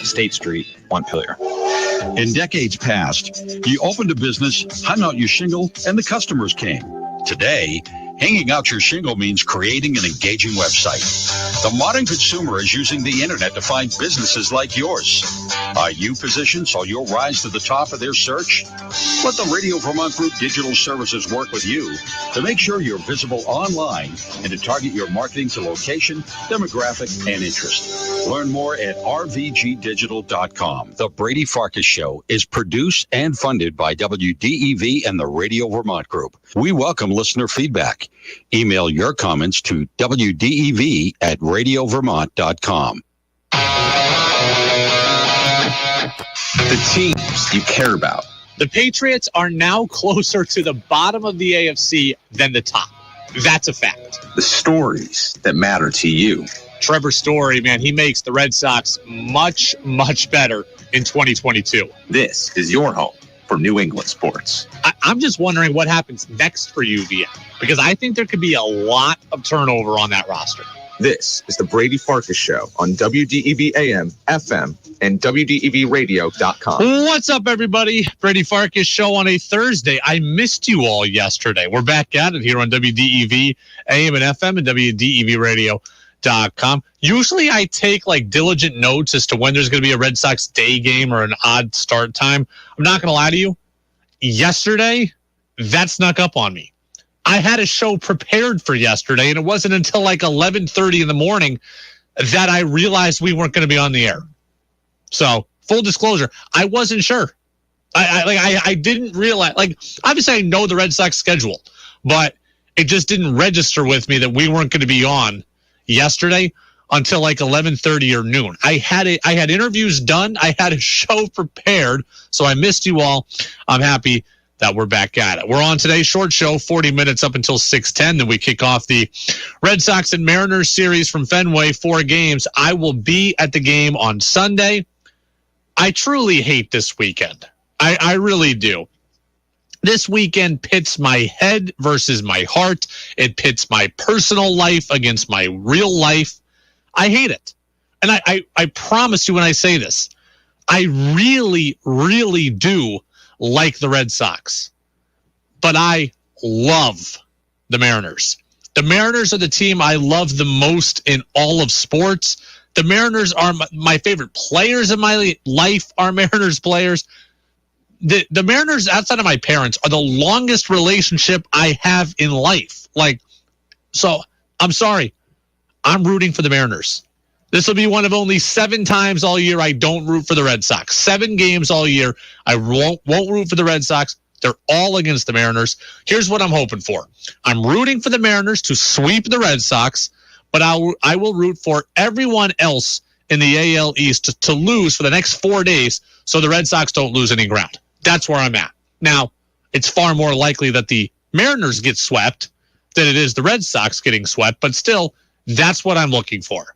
State Street, Montpelier. In decades past, you opened a business, hung out your shingle, and the customers came. Today, hanging out your shingle means creating an engaging website. The modern consumer is using the internet to find businesses like yours. Are you positioned so you'll rise to the top of their search? Let the Radio Vermont Group Digital Services work with you to make sure you're visible online and to target your marketing to location, demographic, and interest. Learn more at rvgdigital.com. The Brady Farkas Show is produced and funded by WDEV and the Radio Vermont Group. We welcome listener feedback. Email your comments to wdev@radiovermont.com. The teams you care about. The Patriots are now closer to the bottom of the AFC than the top. That's a fact. The stories that matter to you. Trevor Story, man, he makes the Red Sox much, much better in 2022. This is your home for New England sports. I'm just wondering what happens next for UVM, because I think there could be a lot of turnover on that roster. This is the Brady Farkas Show on WDEV AM, FM, and WDEVradio.com. What's up, everybody? Brady Farkas Show on a Thursday. I missed you all yesterday. We're back at it here on WDEV AM and FM and WDEVradio.com. Usually I take like diligent notes as to when there's going to be a Red Sox day game or an odd start time. I'm not going to lie to you. Yesterday, that snuck up on me. I had a show prepared for yesterday, and it wasn't until like 11:30 in the morning that I realized we weren't going to be on the air. So, full disclosure, I wasn't sure. I didn't realize. Like, obviously, I know the Red Sox schedule, but it just didn't register with me that we weren't going to be on yesterday until like 11:30 or noon. I had interviews done. I had a show prepared, so I missed you all. I'm happy that we're back at it. We're on today's short show, 40 minutes up until 6:10. Then we kick off the Red Sox and Mariners series from Fenway, 4 games. I will be at the game on Sunday. I truly hate this weekend. I really do. This weekend pits my head versus my heart. It pits my personal life against my real life. I hate it. And I promise you when I say this, I really, really do like the Red Sox, but I love the Mariners. The Mariners are the team I love the most in all of sports. The Mariners are my favorite players in my life are Mariners players. The Mariners, outside of my parents, are the longest relationship I have in life. So I'm sorry. I'm rooting for the Mariners. This will be one of only 7 times all year I don't root for the Red Sox. 7 games all year I won't root for the Red Sox. They're all against the Mariners. Here's what I'm hoping for. I'm rooting for the Mariners to sweep the Red Sox, but I will root for everyone else in the AL East to lose for the next 4 days so the Red Sox don't lose any ground. That's where I'm at. Now, it's far more likely that the Mariners get swept than it is the Red Sox getting swept, but still, that's what I'm looking for.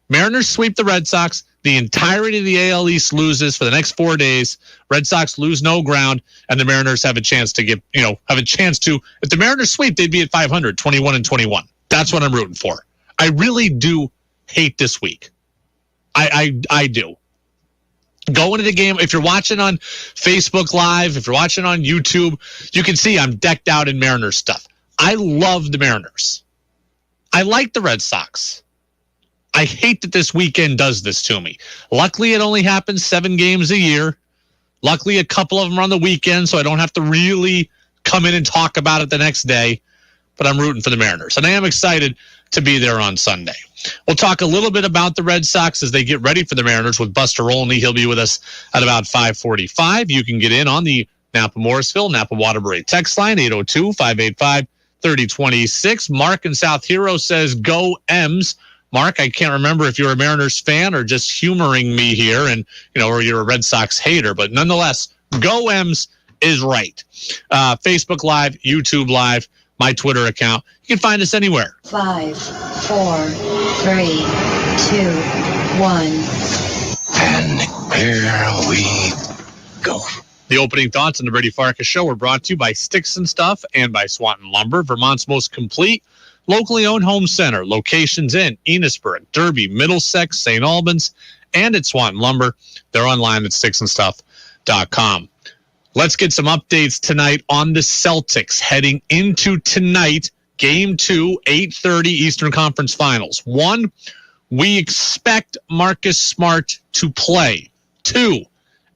Mariners sweep the Red Sox. The entirety of the AL East loses for the next 4 days. Red Sox lose no ground, and the Mariners have a chance to if the Mariners sweep, they'd be at 500, 21-21. That's what I'm rooting for. I really do hate this week. I do. Go into the game. If you're watching on Facebook Live, if you're watching on YouTube, you can see I'm decked out in Mariners stuff. I love the Mariners. I like the Red Sox. I hate that this weekend does this to me. Luckily, it only happens 7 games a year. Luckily, a couple of them are on the weekend, so I don't have to really come in and talk about it the next day. But I'm rooting for the Mariners, and I am excited to be there on Sunday. We'll talk a little bit about the Red Sox as they get ready for the Mariners with Buster Olney. He'll be with us at about 5:45. You can get in on the Napa-Morrisville, Napa-Waterbury text line, 802-585-3026. Mark in South Hero says, go M's. Mark, I can't remember if you're a Mariners fan or just humoring me here and, or you're a Red Sox hater, but nonetheless, go M's is right. Facebook Live, YouTube Live, my Twitter account. You can find us anywhere. 5, 4, 3, 2, 1. And here we go. The opening thoughts on the Brady Farkas Show were brought to you by Sticks and Stuff and by Swanton Lumber, Vermont's most complete locally owned home center. Locations in Enosburg, Derby, Middlesex, St. Albans, and at Swanton Lumber. They're online at sticksandstuff.com. Let's get some updates tonight on the Celtics heading into tonight, Game 2, 8:30 Eastern Conference Finals. 1, we expect Marcus Smart to play. 2,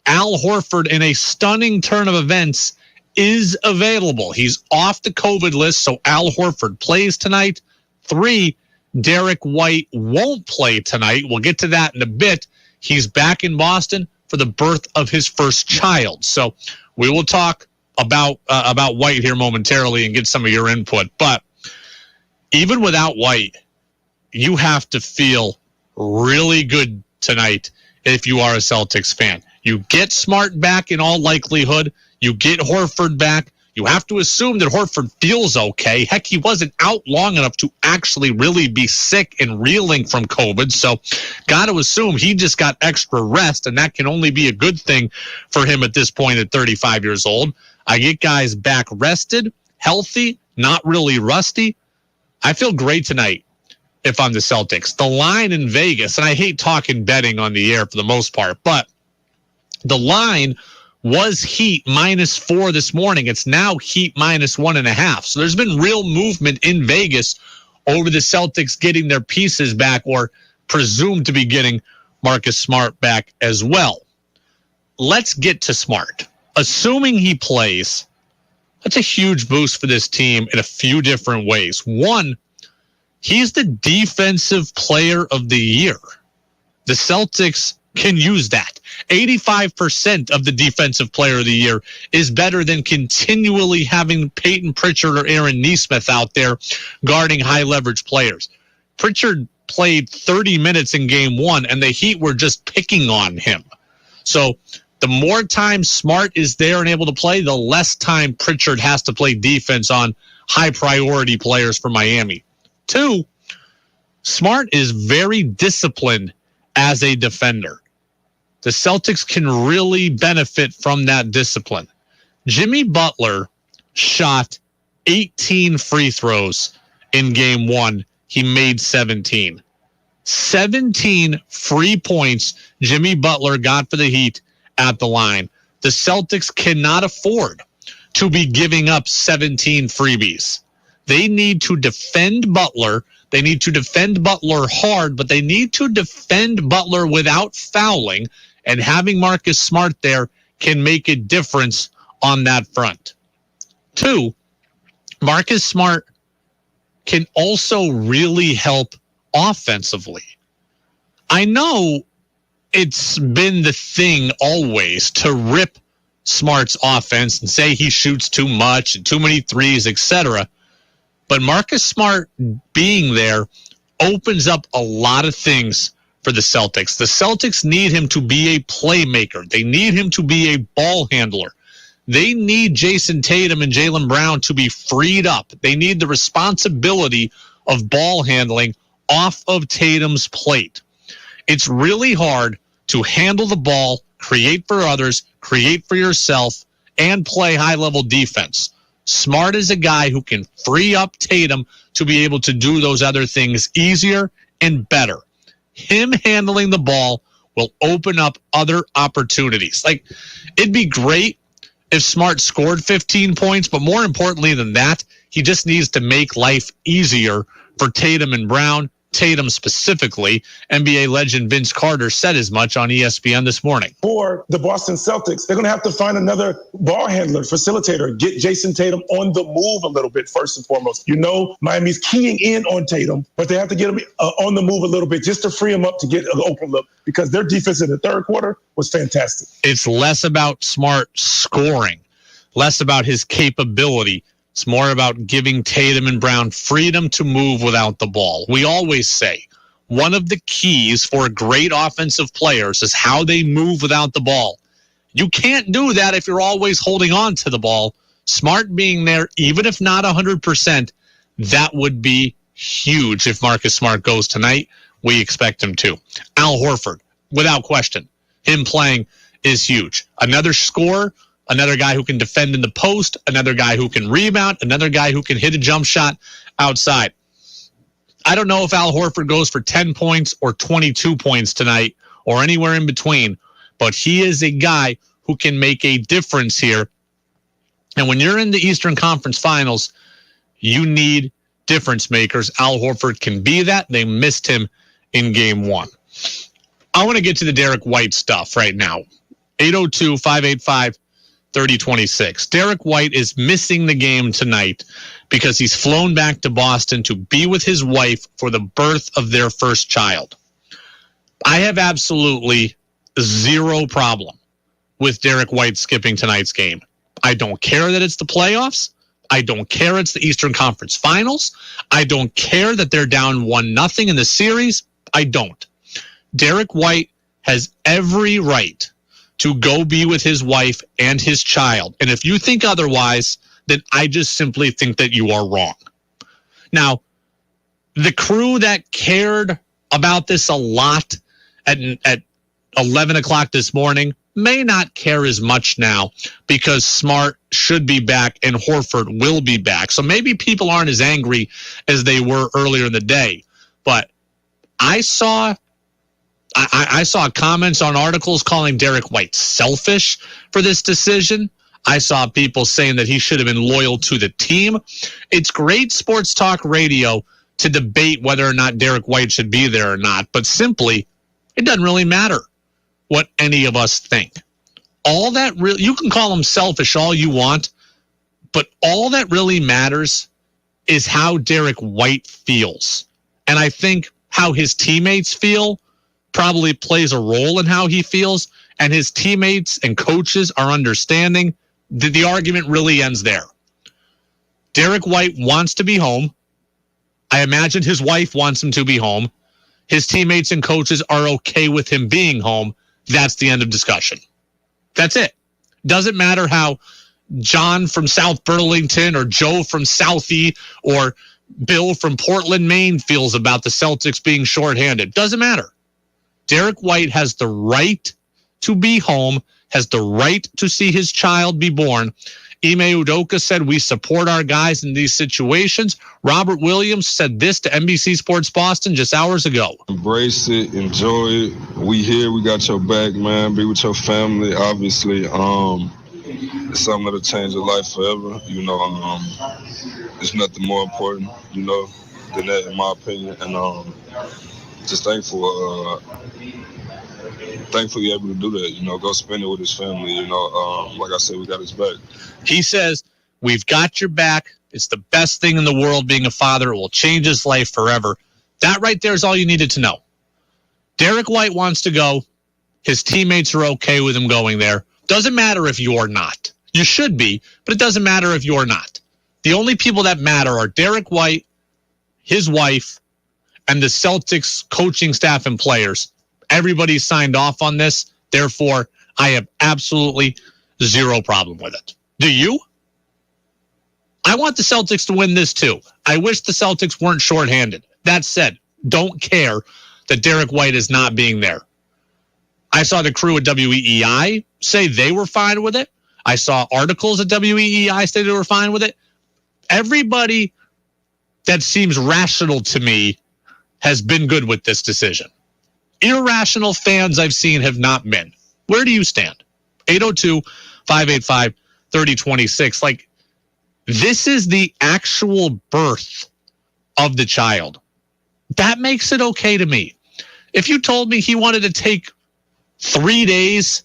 Al Horford, in a stunning turn of events, is available. He's off the COVID list, so Al Horford plays tonight. 3, Derek White won't play tonight. We'll get to that in a bit. He's back in Boston for the birth of his first child. So we will talk about White here momentarily and get some of your input. But even without White, you have to feel really good tonight if you are a Celtics fan. You get Smart back in all likelihood. You get Horford back. You have to assume that Horford feels okay. Heck, he wasn't out long enough to actually really be sick and reeling from COVID. So got to assume he just got extra rest, and that can only be a good thing for him at this point at 35 years old. I get guys back rested, healthy, not really rusty. I feel great tonight if I'm the Celtics. The line in Vegas, and I hate talking betting on the air for the most part, but the line was Heat -4 this morning. It's now Heat -1.5. So there's been real movement in Vegas over the Celtics getting their pieces back, or presumed to be getting Marcus Smart back as well. Let's get to Smart. Assuming he plays, that's a huge boost for this team in a few different ways. 1, he's the defensive player of the year. The Celtics can use that. 85% of the defensive player of the year is better than continually having Peyton Pritchard or Aaron Nesmith out there guarding high leverage players. Pritchard played 30 minutes in game 1 and the Heat were just picking on him. So the more time Smart is there and able to play, the less time Pritchard has to play defense on high priority players for Miami. 2, Smart is very disciplined as a defender. The Celtics can really benefit from that discipline. Jimmy Butler shot 18 free throws in game 1. He made 17. 17 free points Jimmy Butler got for the Heat at the line. The Celtics cannot afford to be giving up 17 freebies. They need to defend Butler. They need to defend Butler hard, but they need to defend Butler without fouling, and having Marcus Smart there can make a difference on that front. 2, Marcus Smart can also really help offensively. I know it's been the thing always to rip Smart's offense and say he shoots too much and too many threes, etc. But Marcus Smart being there opens up a lot of things for the Celtics. The Celtics need him to be a playmaker. They need him to be a ball handler. They need Jason Tatum and Jaylen Brown to be freed up. They need the responsibility of ball handling off of Tatum's plate. It's really hard to handle the ball, create for others, create for yourself, and play high-level defense. Smart is a guy who can free up Tatum to be able to do those other things easier and better. Him handling the ball will open up other opportunities. Like, it'd be great if Smart scored 15 points, but more importantly than that, he just needs to make life easier for Tatum and Brown. Tatum specifically. NBA legend Vince Carter said as much on ESPN this morning. For the Boston Celtics, they're going to have to find another ball handler, facilitator, get Jason Tatum on the move a little bit first and foremost. You know, Miami's keying in on Tatum, but they have to get him on the move a little bit just to free him up to get an open look, because their defense in the third quarter was fantastic. It's less about Smart scoring, less about his capability. It's more about giving Tatum and Brown freedom to move without the ball. We always say one of the keys for great offensive players is how they move without the ball. You can't do that if you're always holding on to the ball. Smart being there, even if not 100%, that would be huge if Marcus Smart goes tonight. We expect him to. Al Horford, without question, him playing is huge. Another scorer, another guy who can defend in the post, another guy who can rebound, another guy who can hit a jump shot outside. I don't know if Al Horford goes for 10 points or 22 points tonight, or anywhere in between, but he is a guy who can make a difference here. And when you're in the Eastern Conference Finals, you need difference makers. Al Horford can be that. They missed him in game 1. I want to get to the Derek White stuff right now. 802-585-3026. Derek White is missing the game tonight because he's flown back to Boston to be with his wife for the birth of their first child. I have absolutely zero problem with Derek White skipping tonight's game. I don't care that it's the playoffs. I don't care it's the Eastern Conference Finals. I don't care that they're down 1-0 in the series. I don't. Derek White has every right to go be with his wife and his child. And if you think otherwise, then I just simply think that you are wrong. Now, the crew that cared about this a lot at 11 o'clock this morning may not care as much now because Smart should be back and Horford will be back. So maybe people aren't as angry as they were earlier in the day. But I saw comments on articles calling Derek White selfish for this decision. I saw people saying that he should have been loyal to the team. It's great sports talk radio to debate whether or not Derek White should be there or not, but simply, it doesn't really matter what any of us think. All that really, you can call him selfish all you want, but all that really matters is how Derek White feels. And I think how his teammates feel probably plays a role in how he feels, and his teammates and coaches are understanding. The argument really ends there. Derek White wants to be home. I imagine his wife wants him to be home. His teammates and coaches are okay with him being home. That's the end of discussion. That's it. Doesn't matter how John from South Burlington or Joe from Southie or Bill from Portland, Maine feels about the Celtics being shorthanded. Doesn't matter. Derek White has the right to be home, has the right to see his child be born. Ime Udoka said, we support our guys in these situations. Robert Williams said this to NBC Sports Boston just hours ago. Embrace it, enjoy it. We here, we got your back, man. Be with your family, obviously. It's something that'll change your life forever. You know, there's nothing more important, you know, than that, in my opinion. And just thankful you're able to do that, you know, go spend it with his family, you know. Like I said, we got his back. He says, we've got your back. It's the best thing in the world being a father. It will change his life forever. That right there is all you needed to know. Derek White wants to go. His teammates are okay with him going there. Doesn't matter if you're not. You should be, but it doesn't matter if you're not. The only people that matter are Derek White, his wife, and the Celtics coaching staff and players. Everybody signed off on this. Therefore, I have absolutely zero problem with it. Do you? I want the Celtics to win this too. I wish the Celtics weren't shorthanded. That said, don't care that Derek White is not being there. I saw the crew at WEEI say they were fine with it. I saw articles at WEEI say they were fine with it. Everybody that seems rational to me has been good with this decision. Irrational fans I've seen have not been. Where do you stand? 802-585-3026. Like, this is the actual birth of the child. That makes it okay to me. If you told me he wanted to take 3 days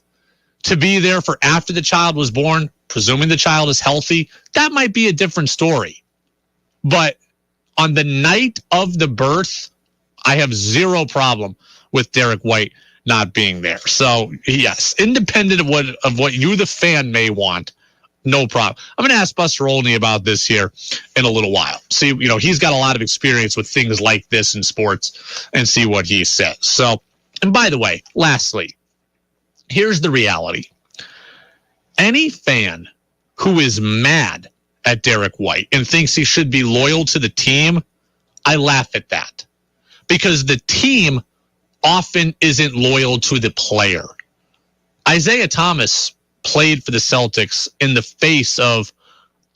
to be there for after the child was born, presuming the child is healthy, that might be a different story. But on the night of the birth, I have zero problem with Derek White not being there. So, yes, independent of what you, the fan, may want, no problem. I'm going to ask Buster Olney about this here in a little while. See, you know, he's got a lot of experience with things like this in sports and see what he says. So, and by the way, lastly, here's the reality. Any fan who is mad at Derek White and thinks he should be loyal to the team, I laugh at that. Because the team often isn't loyal to the player. Isaiah Thomas played for the Celtics in the face of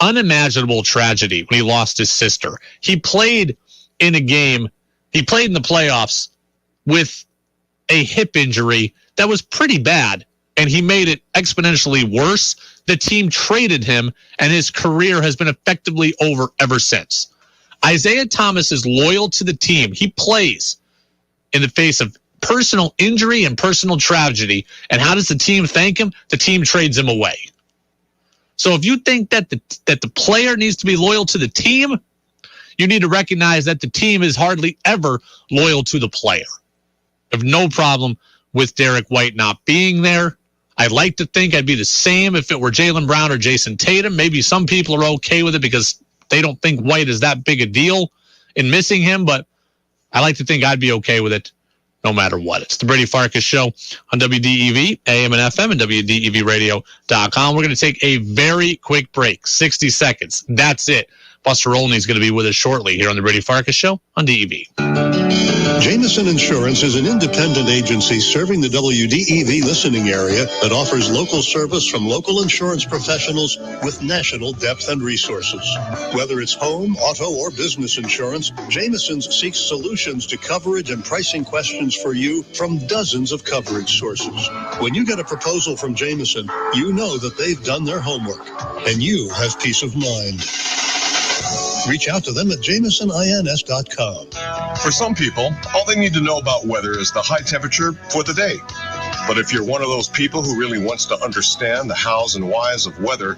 unimaginable tragedy when he lost his sister. He played in a game, he played in the playoffs with a hip injury that was pretty bad, and he made it exponentially worse. The team traded him, and his career has been effectively over ever since. Isaiah Thomas is loyal to the team. He plays in the face of personal injury and personal tragedy. And how does the team thank him? The team trades him away. So if you think that the player needs to be loyal to the team, you need to recognize that the team is hardly ever loyal to the player. I have no problem with Derek White not being there. I'd like to think I'd be the same if it were Jaylen Brown or Jason Tatum. Maybe some people are okay with it because they don't think White is that big a deal in missing him, but I like to think I'd be okay with it no matter what. It's the Brady Farkas Show on WDEV, AM and FM, and WDEVradio.com. We're going to take a very quick break, 60 seconds. That's it. Buster Olney is going to be with us shortly here on the Brady Farkas Show on DEV. Jameson Insurance is an independent agency serving the WDEV listening area that offers local service from local insurance professionals with national depth and resources. Whether it's home, auto, or business insurance, Jameson's seeks solutions to coverage and pricing questions for you from dozens of coverage sources. When you get a proposal from Jameson, you know that they've done their homework, and you have peace of mind. Reach out to them at JamesonINS.com. For some people, all they need to know about weather is the high temperature for the day. But if you're one of those people who really wants to understand the hows and whys of weather,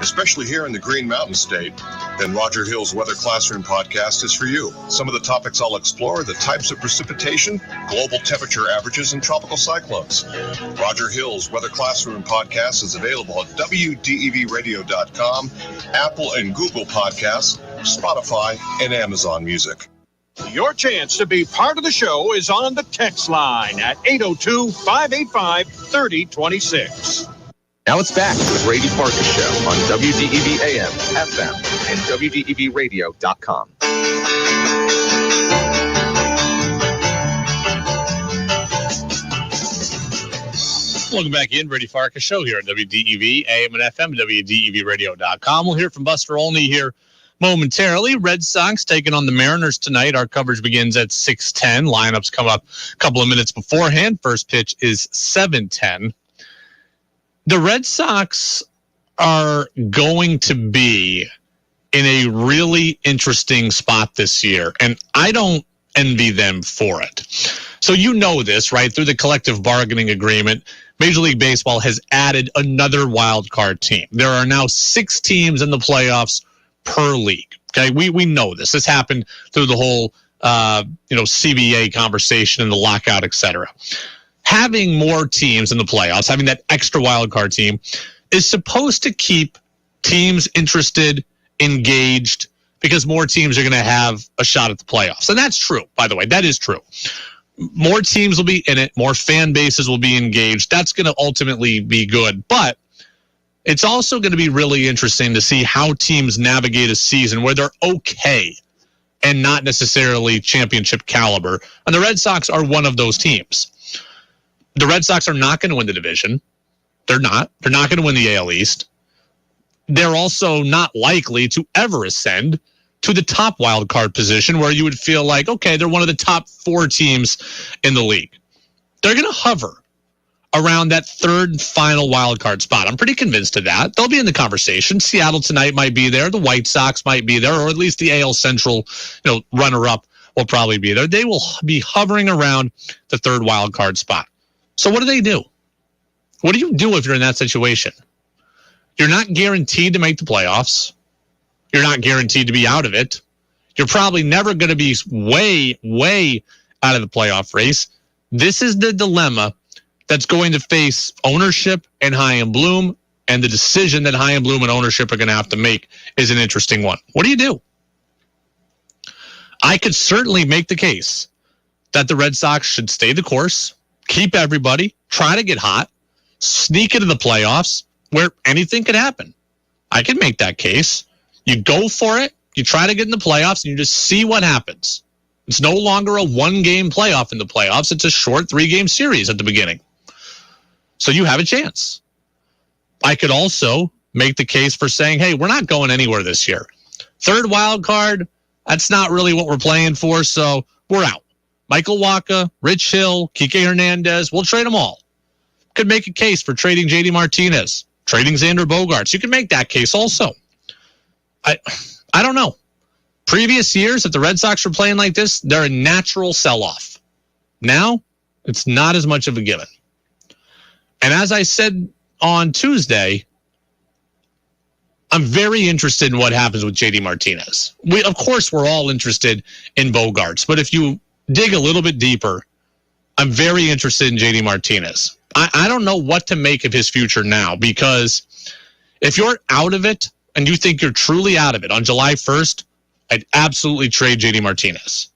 especially here in the Green Mountain State, then Roger Hill's Weather Classroom podcast is for you. Some of the topics I'll explore are the types of precipitation, global temperature averages, and tropical cyclones. Roger Hill's Weather Classroom podcast is available at WDEVradio.com, Apple and Google Podcasts, Spotify, and Amazon Music. Your chance to be part of the show is on the text line at 802-585-3026. Now it's back to the Brady Farkas Show on WDEV AM, FM, and WDEVradio.com. Welcome back in, Brady Farkas Show here on WDEV, AM and FM, WDEVradio.com. We'll hear from Buster Olney here momentarily. Red Sox taking on the Mariners tonight. Our coverage begins at 6:10. Lineups come up a couple of minutes beforehand. First pitch is 7:10. The Red Sox are going to be in a really interesting spot this year, and I don't envy them for it. So you know this, right? Through the collective bargaining agreement, Major League Baseball has added another wild card team. There are now 6 teams in the playoffs per league. Okay, we know this. This happened through the whole CBA conversation and the lockout, etc. Having more teams in the playoffs, having that extra wild card team, is supposed to keep teams interested, engaged, because more teams are going to have a shot at the playoffs. And that's true, by the way. That is true. More teams will be in it. More fan bases will be engaged. That's going to ultimately be good. But it's also going to be really interesting to see how teams navigate a season where they're okay and not necessarily championship caliber. And the Red Sox are one of those teams. The Red Sox are not going to win the division. They're not. They're not going to win the AL East. They're also not likely to ever ascend to the top wild card position where you would feel like, okay, they're one of the top 4 teams in the league. They're going to hover around that third and final wild card spot. I'm pretty convinced of that. They'll be in the conversation. Seattle tonight might be there. The White Sox might be there, or at least the AL Central, runner-up will probably be there. They will be hovering around the third wild card spot. So what do? What do you do if you're in that situation? You're not guaranteed to make the playoffs. You're not guaranteed to be out of it. You're probably never going to be way, way out of the playoff race. This is the dilemma that's going to face ownership and Chaim Bloom, and the decision that Chaim Bloom and ownership are going to have to make is an interesting one. What do? I could certainly make the case that the Red Sox should stay the course, keep everybody, try to get hot, sneak into the playoffs where anything could happen. I could make that case. You go for it, you try to get in the playoffs, and you just see what happens. It's no longer a 1-game playoff in the playoffs. It's a short 3-game series at the beginning. So you have a chance. I could also make the case for saying, hey, we're not going anywhere this year. Third wild card, that's not really what we're playing for, so we're out. Michael Wacha, Rich Hill, Kike Hernandez. We'll trade them all. Could make a case for trading JD Martinez, trading Xander Bogaerts. You can make that case also. I don't know. Previous years, if the Red Sox were playing like this, they're a natural sell-off. Now, it's not as much of a given. And as I said on Tuesday, I'm very interested in what happens with JD Martinez. Of course, we're all interested in Bogaerts, but if you dig a little bit deeper, I'm very interested in JD Martinez. I don't know what to make of his future now, because if you're out of it and you think you're truly out of it on July 1st, I'd absolutely trade JD Martinez.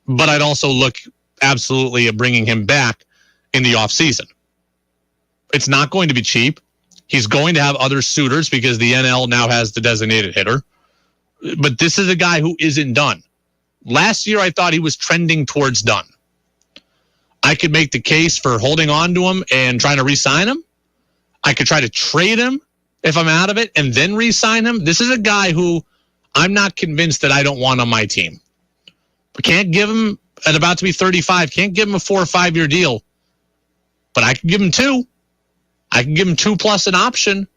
But I'd also look absolutely at bringing him back in the offseason. It's not going to be cheap. He's going to have other suitors because the NL now has the designated hitter. But this is a guy who isn't done. Last year, I thought he was trending towards done. I could make the case for holding on to him and trying to re-sign him. I could try to trade him if I'm out of it and then re-sign him. This is a guy who I'm not convinced that I don't want on my team. I can't give him, at about to be 35, can't give him a 4 or 5 year deal. But I can give him 2. I can give him 2 plus an option.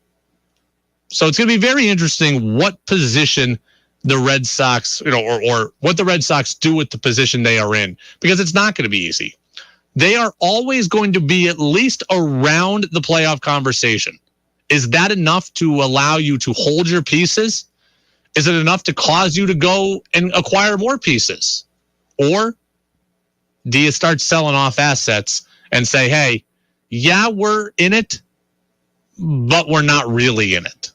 So it's going to be very interesting what position the Red Sox, or what the Red Sox do with the position they are in, because it's not going to be easy. They are always going to be at least around the playoff conversation. Is that enough to allow you to hold your pieces? Is it enough to cause you to go and acquire more pieces? Or do you start selling off assets and say, hey, yeah, we're in it, but we're not really in it?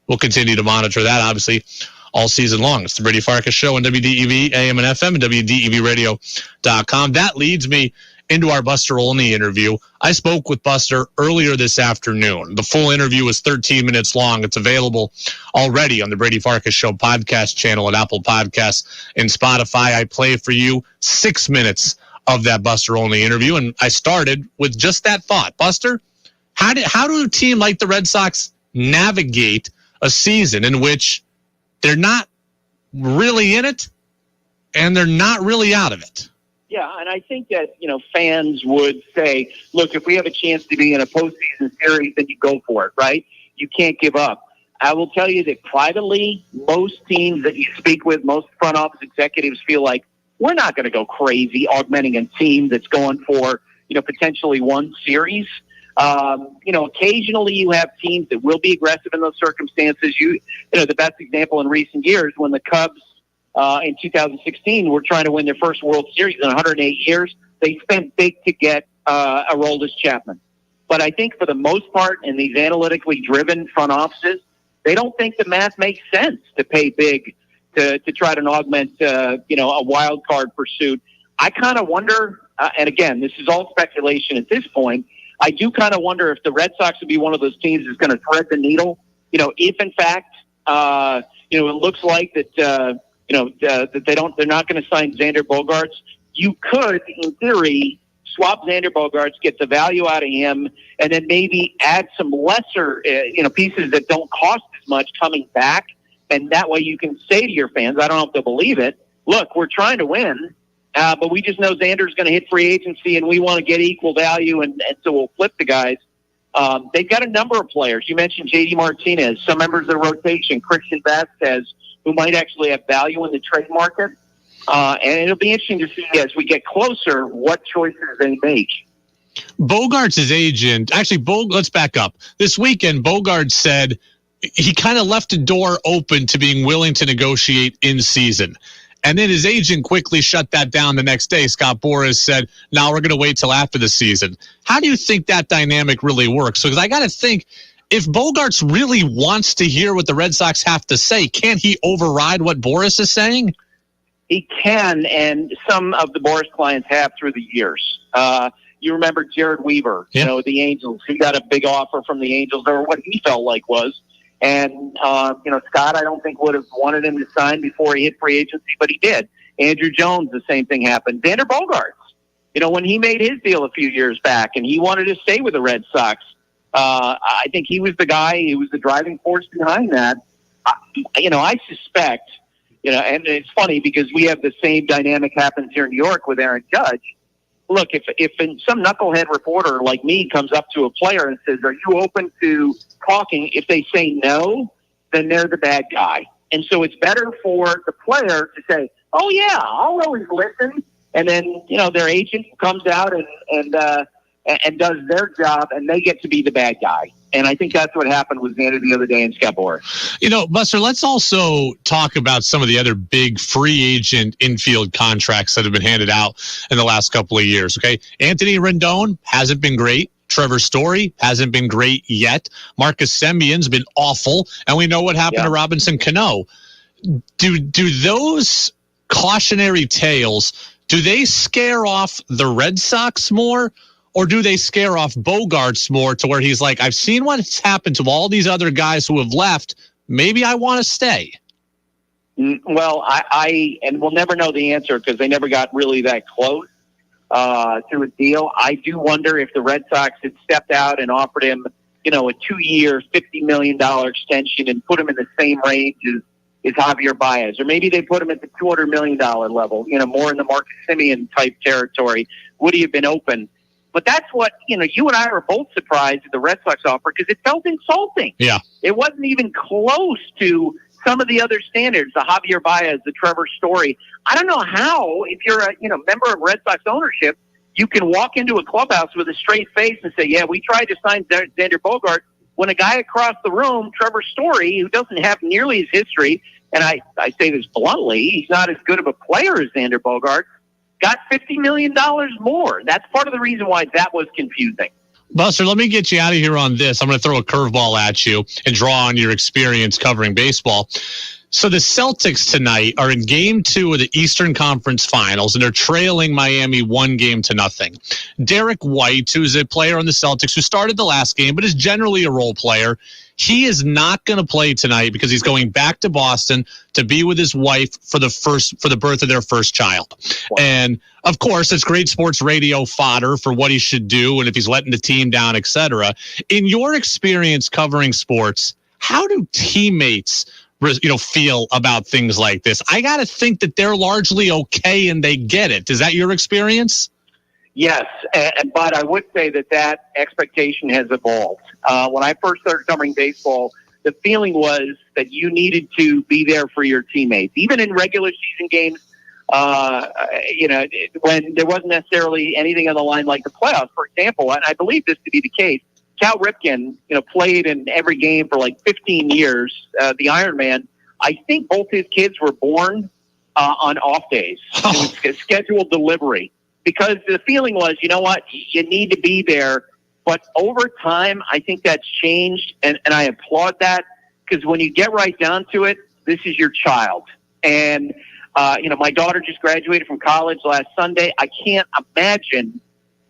We'll continue to monitor that, obviously, all season long. It's the Brady Farkas Show on WDEV, AM and FM, and WDEVradio.com. That leads me into our Buster Olney interview. I spoke with Buster earlier this afternoon. The full interview is 13 minutes long. It's available already on the Brady Farkas Show podcast channel at Apple Podcasts and Spotify. I play for you 6 minutes of that Buster Olney interview, and I started with just that thought. Buster, how do a team like the Red Sox navigate a season in which they're not really in it and they're not really out of it? Yeah, and I think that, fans would say, look, if we have a chance to be in a postseason series, then you go for it, right? You can't give up. I will tell you that privately, most teams that you speak with, most front office executives feel like we're not going to go crazy augmenting a team that's going for, potentially one series. Occasionally you have teams that will be aggressive in those circumstances. The best example in recent years when the Cubs in 2016 were trying to win their first World Series in 108 years. They spent big to get Aroldis Chapman. But I think for the most part, in these analytically driven front offices, they don't think the math makes sense to pay big to try to augment, a wild card pursuit. I kind of wonder, and again, this is all speculation at this point, I do kind of wonder if the Red Sox would be one of those teams that's going to thread the needle. If in fact, it looks like that, that they're not going to sign Xander Bogaerts. You could, in theory, swap Xander Bogaerts, get the value out of him, and then maybe add some lesser, pieces that don't cost as much coming back. And that way you can say to your fans, I don't know if they'll believe it, look, we're trying to win, but we just know Xander's going to hit free agency and we want to get equal value, and so we'll flip the guys. They've got a number of players. You mentioned JD Martinez, some members of the rotation, Christian Vasquez, who might actually have value in the trade market. And it'll be interesting to see as we get closer what choices they make. Bogaerts' agent, actually, let's back up. This weekend, Bogaerts said he kind of left a door open to being willing to negotiate in season. And then his agent quickly shut that down the next day. Scott Boras said, no, we're going to wait till after the season. How do you think that dynamic really works? Because I got to think, if Bogaerts really wants to hear what the Red Sox have to say, can't he override what Boras is saying? He can, and some of the Boras clients have through the years. You remember Jared Weaver, the Angels. He got a big offer from the Angels, or what he felt like was. And, Scott, I don't think would have wanted him to sign before he hit free agency, but he did. Andrew Jones, the same thing happened. Xander Bogaerts, when he made his deal a few years back and he wanted to stay with the Red Sox, I think he was the guy, he was the driving force behind that. I suspect and it's funny because we have the same dynamic happens here in New York with Aaron Judge. Look, if some knucklehead reporter like me comes up to a player and says, "Are you open to talking?" If they say no, then they're the bad guy. And so it's better for the player to say, "Oh yeah, I'll always listen," and then their agent comes out and does their job, and they get to be the bad guy. And I think that's what happened with Xander the other day in Scott Boras. Buster, let's also talk about some of the other big free agent infield contracts that have been handed out in the last couple of years, okay? Anthony Rendon hasn't been great. Trevor Story hasn't been great yet. Marcus Semion's been awful. And we know what happened to Robinson Cano. Do those cautionary tales, do they scare off the Red Sox more? Or do they scare off Bogaerts more to where he's like, I've seen what's happened to all these other guys who have left. Maybe I want to stay. Well, and we'll never know the answer because they never got really that close to a deal. I do wonder if the Red Sox had stepped out and offered him, a 2-year, $50 million extension and put him in the same range as Javier Baez. Or maybe they put him at the $200 million level, more in the Marcus Semien type territory. Would he have been open? But that's what, you and I were both surprised at the Red Sox offer because it felt insulting. Yeah. It wasn't even close to some of the other standards, the Javier Baez, the Trevor Story. I don't know how, if you're a member of Red Sox ownership, you can walk into a clubhouse with a straight face and say, yeah, we tried to sign Xander Bogaerts, when a guy across the room, Trevor Story, who doesn't have nearly his history, and I say this bluntly, he's not as good of a player as Xander Bogaerts, got $50 million more. That's part of the reason why that was confusing. Buster, let me get you out of here on this. I'm going to throw a curveball at you and draw on your experience covering baseball. So the Celtics tonight are in Game 2 of the Eastern Conference Finals, and they're trailing Miami 1-0. Derek White, who's a player on the Celtics who started the last game but is generally a role player, he is not going to play tonight because he's going back to Boston to be with his wife for the birth of their first child. Wow. And of course, it's great sports radio fodder for what he should do and if he's letting the team down, etc. In your experience covering sports, how do teammates feel about things like this? I got to think that they're largely okay and they get it. Is that your experience? Yes, but I would say that expectation has evolved. When I first started covering baseball, the feeling was that you needed to be there for your teammates, even in regular season games. When there wasn't necessarily anything on the line like the playoffs, for example. And I believe this to be the case. Cal Ripken, played in every game for like 15 years. The Iron Man. I think both his kids were born on off days. It was a scheduled delivery. Because the feeling was, you need to be there. But over time, I think that's changed, and I applaud that, because when you get right down to it, this is your child. And, my daughter just graduated from college last Sunday. I can't imagine,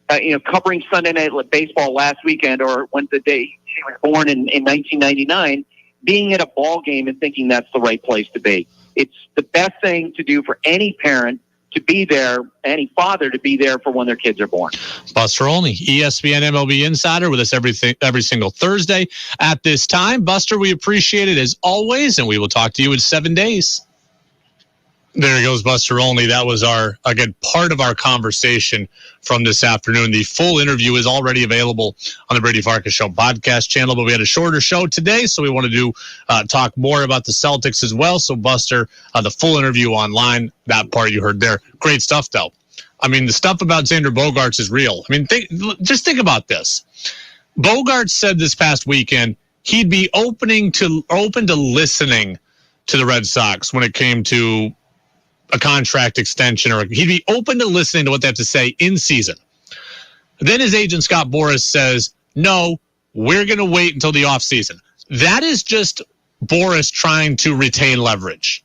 covering Sunday Night Baseball last weekend or when the day she was born in 1999, being at a ball game and thinking that's the right place to be. It's the best thing to do for any parent, to be there, any father to be there for when their kids are born. Buster Olney, ESPN MLB Insider, with us every single Thursday at this time. Buster, we appreciate it as always, and we will talk to you in 7 days. There he goes, Buster Olney. That was part of our conversation from this afternoon. The full interview is already available on the Brady Farkas Show podcast channel, but we had a shorter show today, so we wanted to talk more about the Celtics as well. So, Buster, the full interview online, that part you heard there. Great stuff, though. I mean, the stuff about Xander Bogaerts is real. I mean, just think about this. Bogaerts said this past weekend he'd be open to listening to the Red Sox when it came to a contract extension, or he'd be open to listening to what they have to say in season. Then his agent, Scott Boras, says, no, we're going to wait until the offseason. That is just Boras trying to retain leverage.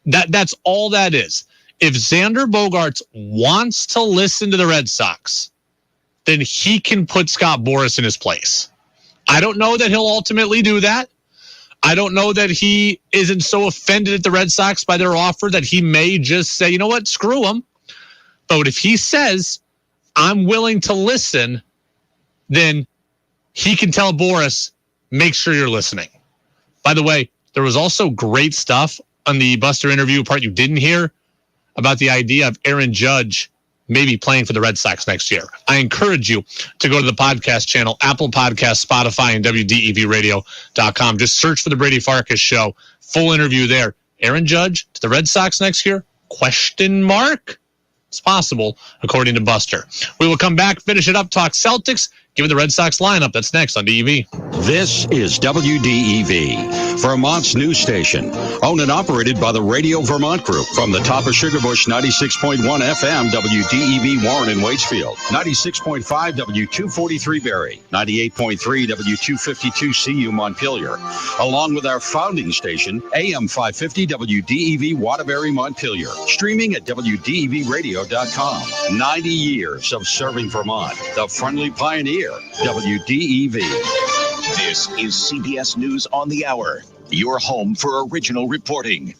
That's all that is. If Xander Bogaerts wants to listen to the Red Sox, then he can put Scott Boras in his place. I don't know that he'll ultimately do that. I don't know that he isn't so offended at the Red Sox by their offer that he may just say, you know what, screw them. But if he says, I'm willing to listen, then he can tell Boras, make sure you're listening. By the way, there was also great stuff on the Buster interview, part you didn't hear, about the idea of Aaron Judge maybe playing for the Red Sox next year. I encourage you to go to the podcast channel, Apple Podcasts, Spotify, and WDEVradio.com. Just search for the Brady Farkas Show. Full interview there. Aaron Judge to the Red Sox next year? Question mark? It's possible, according to Buster. We will come back, finish it up, talk Celtics, give it the Red Sox lineup. That's next on DEV. This is WDEV, Vermont's news station, owned and operated by the Radio Vermont Group. From the top of Sugarbush, 96.1 FM, WDEV Warren and Waitsfield, 96.5 W243 Barrie, 98.3 W252 CU Montpelier, along with our founding station, AM 550 WDEV Waterbury Montpelier, streaming at WDEVradio.com. 90 years of serving Vermont, the friendly pioneer, WDEV. This is CBS News on the Hour, your home for original reporting.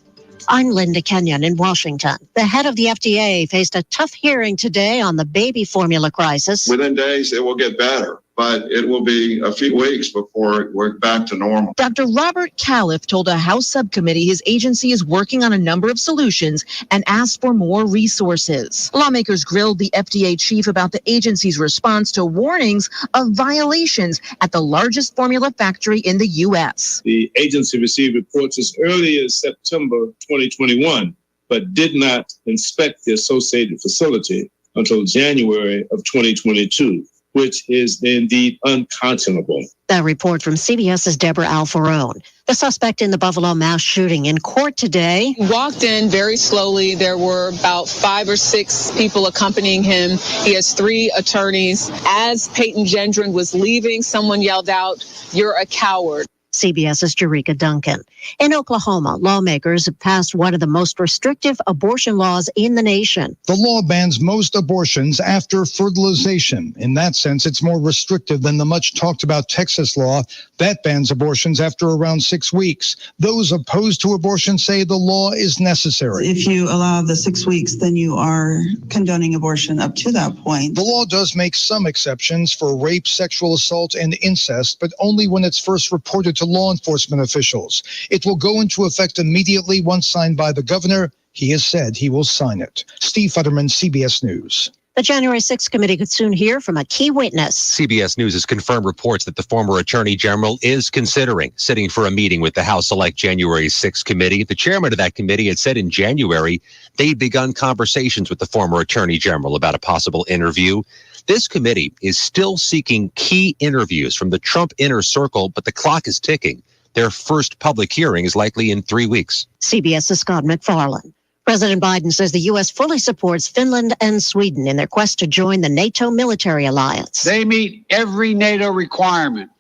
I'm Linda Kenyon in Washington. The head of the FDA faced a tough hearing today on the baby formula crisis. Within days, it will get better, but it will be a few weeks before we're back to normal. Dr. Robert Califf told a House subcommittee his agency is working on a number of solutions and asked for more resources. Lawmakers grilled the FDA chief about the agency's response to warnings of violations at the largest formula factory in the U.S. The agency received reports as early as September 2021, but did not inspect the associated facility until January of 2022. Which is indeed unconscionable. That report from CBS's Deborah Alfarone. The suspect in the Buffalo mass shooting in court today. He walked in very slowly. There were about 5 or 6 people accompanying him. He has 3 attorneys. As Peyton Gendron was leaving, someone yelled out, "You're a coward." CBS's Jerika Duncan. In Oklahoma, lawmakers have passed one of the most restrictive abortion laws in the nation. The law bans most abortions after fertilization. In that sense, it's more restrictive than the much talked about Texas law that bans abortions after around 6 weeks. Those opposed to abortion say the law is necessary. If you allow the 6 weeks, then you are condoning abortion up to that point. The law does make some exceptions for rape, sexual assault, and incest, but only when it's first reported to law enforcement officials. It will go into effect immediately once signed by the governor. He has said he will sign it. Steve Futterman, CBS News. The January 6th committee could soon hear from a key witness. CBS News has confirmed reports that the former attorney general is considering sitting for a meeting with the House Select January 6th committee. The chairman of that committee had said in January they'd begun conversations with the former attorney general about a possible interview. This committee is still seeking key interviews from the Trump inner circle, but the clock is ticking. Their first public hearing is likely in 3 weeks. CBS's Scott McFarland. President Biden says the U.S. fully supports Finland and Sweden in their quest to join the NATO military alliance. They meet every NATO requirement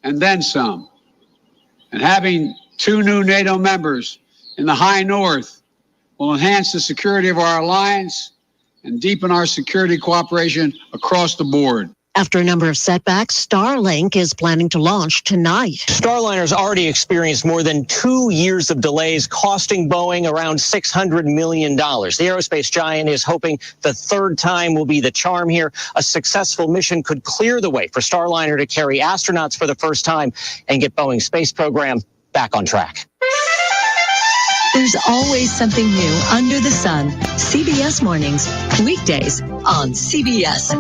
and then some. And having 2 new NATO members in the high north will enhance the security of our alliance and deepen our security cooperation across the board. After a number of setbacks, Starlink is planning to launch tonight. Starliner's already experienced more than 2 years of delays, costing Boeing around $600 million. The aerospace giant is hoping the third time will be the charm here. A successful mission could clear the way for Starliner to carry astronauts for the first time and get Boeing's space program back on track. There's always something new under the sun. CBS Mornings, weekdays on CBS.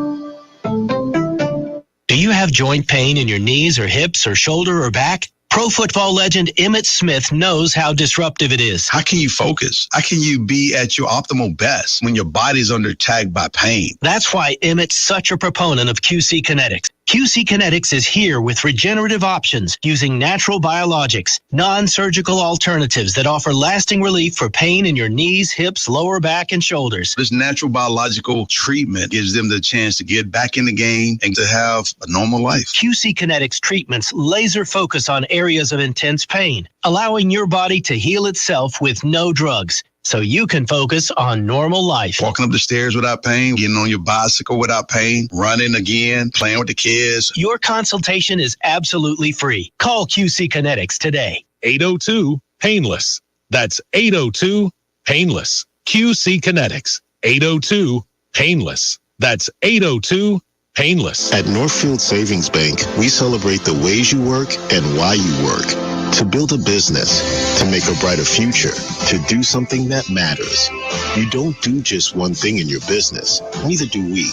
Do you have joint pain in your knees or hips or shoulder or back? Pro football legend Emmitt Smith knows how disruptive it is. How can you focus? How can you be at your optimal best when your body's under attack by pain? That's why Emmitt's such a proponent of QC Kinetics. QC Kinetics is here with regenerative options using natural biologics, non-surgical alternatives that offer lasting relief for pain in your knees, hips, lower back, and shoulders. This natural biological treatment gives them the chance to get back in the game and to have a normal life. QC Kinetics treatments laser focus on areas of intense pain, allowing your body to heal itself with no drugs, so you can focus on normal life. Walking up the stairs without pain, getting on your bicycle without pain, running again, playing with the kids. Your consultation is absolutely free. Call QC Kinetics today. 802-PAINLESS. That's 802-PAINLESS. QC Kinetics. 802-PAINLESS. That's 802-PAINLESS. At Northfield Savings Bank, we celebrate the ways you work and why you work. To build a business, to make a brighter future, to do something that matters. You don't do just one thing in your business. Neither do we.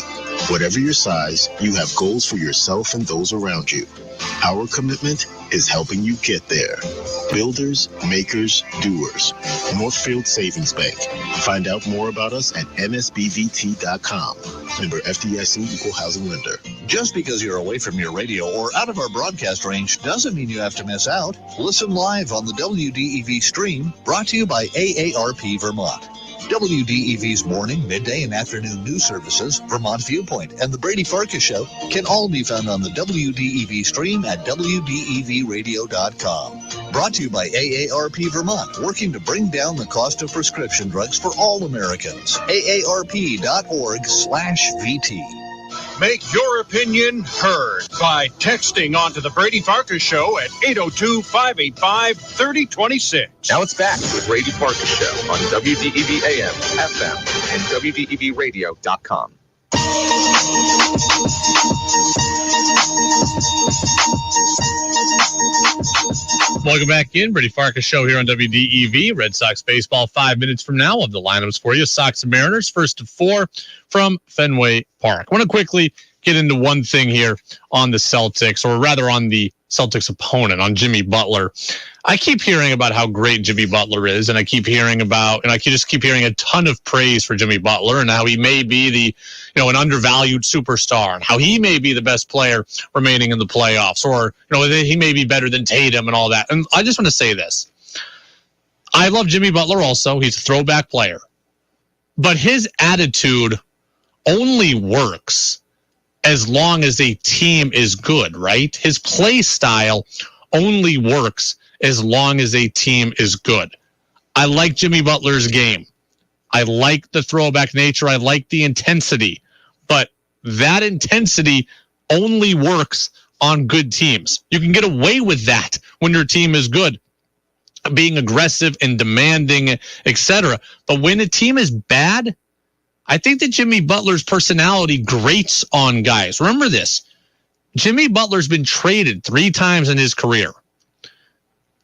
Whatever your size, you have goals for yourself and those around you. Our commitment is helping you get there. Builders, makers, doers. Northfield Savings Bank. Find out more about us at nsbvt.com. Member FDIC Equal Housing Lender. Just because you're away from your radio or out of our broadcast range doesn't mean you have to miss out. Listen live on the WDEV stream, brought to you by AARP Vermont. WDEV's morning, midday, and afternoon news services, Vermont Viewpoint, and the Brady Farkas Show can all be found on the WDEV stream at WDEVradio.com. Brought to you by AARP Vermont, working to bring down the cost of prescription drugs for all Americans. AARP.org/VT. Make your opinion heard by texting onto the Brady Farkas Show at 802-585-3026. Now it's back to the Brady Farkas Show on WDEV AM, FM, and WDEVradio.com. Welcome back in. Brady Farkas Show here on WDEV. Red Sox baseball 5 minutes from now. Of the lineups for you. Sox and Mariners, first of 4 from Fenway Park. I want to quickly get into one thing here on the Celtics, or rather on the Celtics opponent, on Jimmy Butler. I keep hearing about how great Jimmy Butler is, and I keep hearing a ton of praise for Jimmy Butler and how he may be an undervalued superstar, and how he may be the best player remaining in the playoffs, or he may be better than Tatum and all that. And I just want to say this. I love Jimmy Butler also. He's a throwback player. But his attitude only works as long as a team is good, right? His play style only works as long as a team is good. I like Jimmy Butler's game. I like the throwback nature. I like the intensity. But that intensity only works on good teams. You can get away with that when your team is good, being aggressive and demanding, etc. But when a team is bad, I think that Jimmy Butler's personality grates on guys. Remember this. Jimmy Butler's been traded 3 times in his career.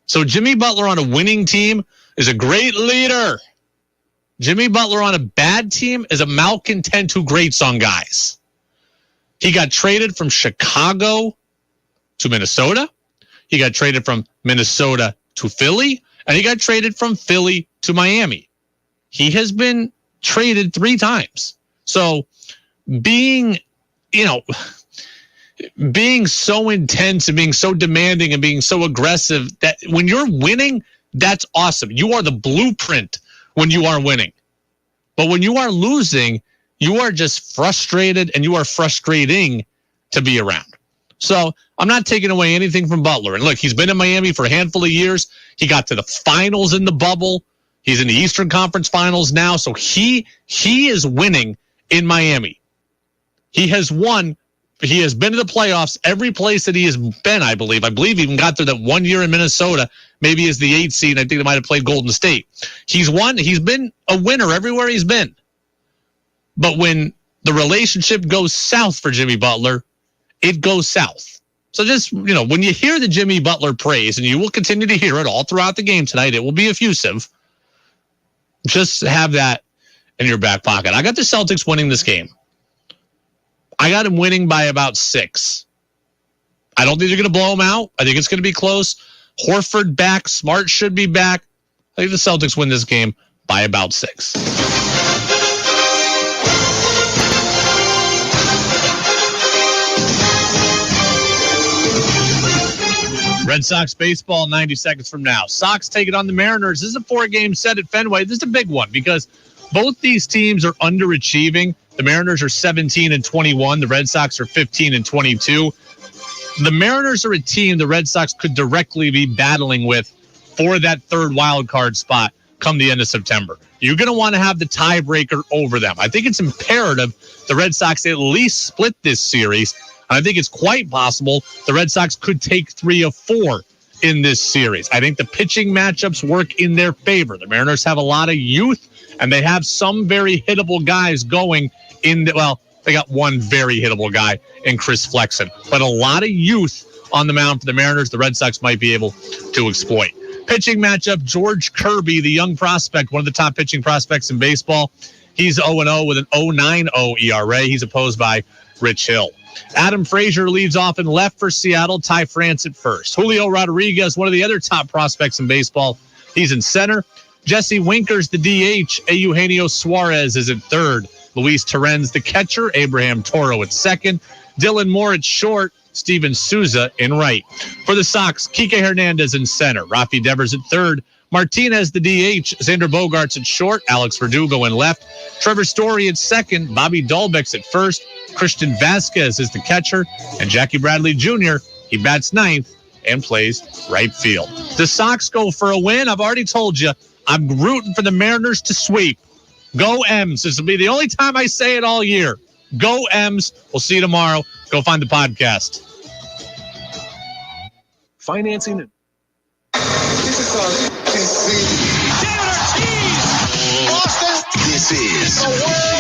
So Jimmy Butler on a winning team is a great leader. Jimmy Butler on a bad team is a malcontent who grates on guys. He got traded from Chicago to Minnesota. He got traded from Minnesota to Philly. And he got traded from Philly to Miami. He has been traded 3 times. So being so intense and being so demanding and being so aggressive, that when you're winning, that's awesome. You are the blueprint when you are winning. But when you are losing, you are just frustrated, and you are frustrating to be around. So I'm not taking away anything from Butler. And look, he's been in Miami for a handful of years. He got to the finals in the bubble. He's in the Eastern Conference Finals now. So he is winning in Miami. He has won. He has been to the playoffs every place that he has been, I believe. I believe he even got there that 1 year in Minnesota, maybe as the 8th seed. I think they might have played Golden State. He's won. He's been a winner everywhere he's been. But when the relationship goes south for Jimmy Butler, it goes south. So just, when you hear the Jimmy Butler praise, and you will continue to hear it all throughout the game tonight, it will be effusive. Just have that in your back pocket. I got the Celtics winning this game. I got him winning by about 6. I don't think they're going to blow him out. I think it's going to be close. Horford back. Smart should be back. I think the Celtics win this game by about 6. Red Sox baseball 90 seconds from now. Sox take it on the Mariners. This is a 4-game set at Fenway. This is a big one because both these teams are underachieving. The Mariners are 17-21. The Red Sox are 15-22. The Mariners are a team the Red Sox could directly be battling with for that 3rd wild card spot come the end of September. You're going to want to have the tiebreaker over them. I think it's imperative the Red Sox at least split this series. I think it's quite possible the Red Sox could take 3 of 4 in this series. I think the pitching matchups work in their favor. The Mariners have a lot of youth, and they have some very hittable guys going in they got one very hittable guy in Chris Flexen, but a lot of youth on the mound for the Mariners, the Red Sox might be able to exploit. Pitching matchup, George Kirby, the young prospect, one of the top pitching prospects in baseball. He's 0-0 with an 0.90 ERA. He's opposed by Rich Hill. Adam Frazier leads off in left for Seattle. Ty France at first. Julio Rodriguez, one of the other top prospects in baseball. He's in center. Jesse Winker's the DH. Eugenio Suarez is at third. Luis Torrens, the catcher. Abraham Toro at second. Dylan Moore at short. Steven Souza in right. For the Sox, Kike Hernandez in center. Rafi Devers at third. Martinez, the DH. Xander Bogaerts at short. Alex Verdugo in left. Trevor Story at second. Bobby Dahlbeck's at first. Christian Vasquez is the catcher. And Jackie Bradley Jr., he bats ninth and plays right field. The Sox go for a win. I've already told you, I'm rooting for the Mariners to sweep. Go M's. This will be the only time I say it all year. Go M's. We'll see you tomorrow. Go find the podcast. Financing. This is